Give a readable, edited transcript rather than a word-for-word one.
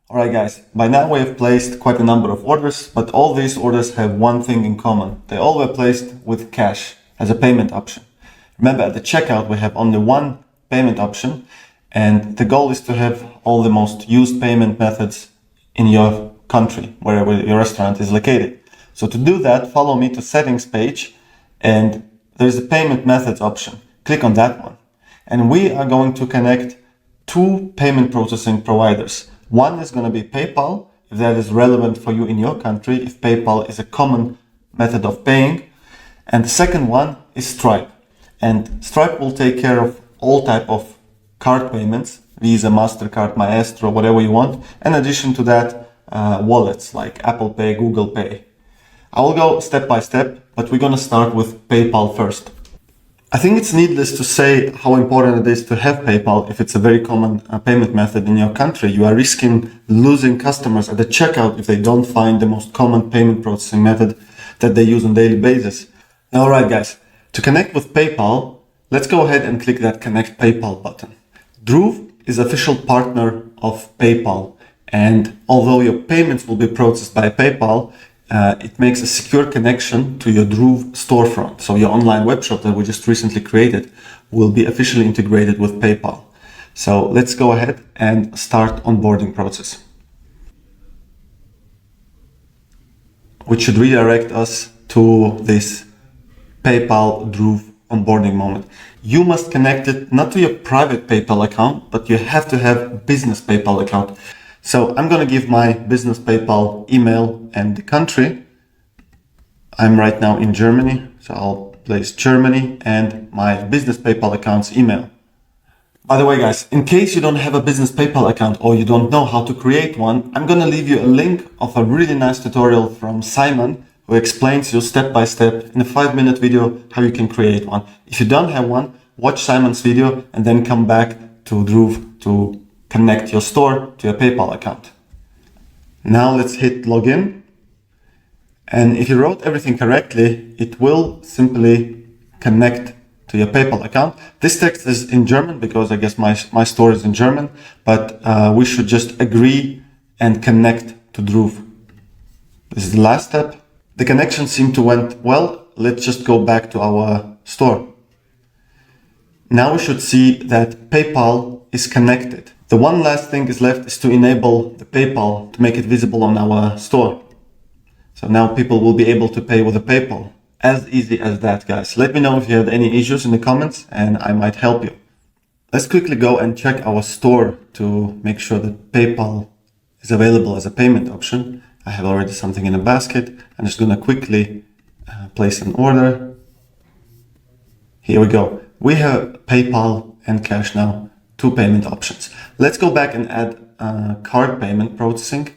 Alright guys, by now we have placed quite a number of orders, but all these orders have one thing in common. They all were placed with cash as a payment option. Remember, at the checkout we have only one payment option, and the goal is to have all the most used payment methods in your country, wherever your restaurant is located. So to do that, follow me to settings page, and there's a payment methods option. Click on that one. And we are going to connect two payment processing providers. One is going to be PayPal, if that is relevant for you in your country, if PayPal is a common method of paying. And the second one is Stripe. And Stripe will take care of all type of card payments, Visa, MasterCard, Maestro, whatever you want. In addition to that, wallets like Apple Pay, Google Pay. I will go step by step, but we're going to start with PayPal first. I think it's needless to say how important it is to have PayPal if it's a very common payment method in your country. You are risking losing customers at the checkout if they don't find the most common payment processing method that they use on a daily basis. Now, all right, guys, to connect with PayPal, let's go ahead and click that Connect PayPal button. Dhruv is official partner of PayPal, and although your payments will be processed by PayPal, it makes a secure connection to your Dhruv storefront. So your online webshop that we just recently created will be officially integrated with PayPal. So let's go ahead and start onboarding process, which should redirect us to this PayPal Dhruv onboarding moment. You must connect it not to your private PayPal account, but you have to have a business PayPal account. So I'm going to give my business PayPal email and the country. I'm right now in Germany, so I'll place Germany and my business PayPal account's email. By the way, guys, in case you don't have a business PayPal account or you don't know how to create one, I'm going to leave you a link of a really nice tutorial from Simon who explains you step by step in a 5-minute video how you can create one. If you don't have one, watch Simon's video and then come back to Dhruv to connect your store to your PayPal account. Now let's hit login. And if you wrote everything correctly, it will simply connect to your PayPal account. This text is in German because I guess my store is in German, but we should just agree and connect to Dhruv. This is the last step. The connection seemed to went well. Let's just go back to our store. Now we should see that PayPal is connected. The one last thing is left is to enable the PayPal to make it visible on our store. So now people will be able to pay with a PayPal. As easy as that, guys. Let me know if you have any issues in the comments and I might help you. Let's quickly go and check our store to make sure that PayPal is available as a payment option. I have already something in a basket. I'm just going to quickly place an order. Here we go. We have PayPal and cash now. Two payment options. Let's go back and add card payment processing.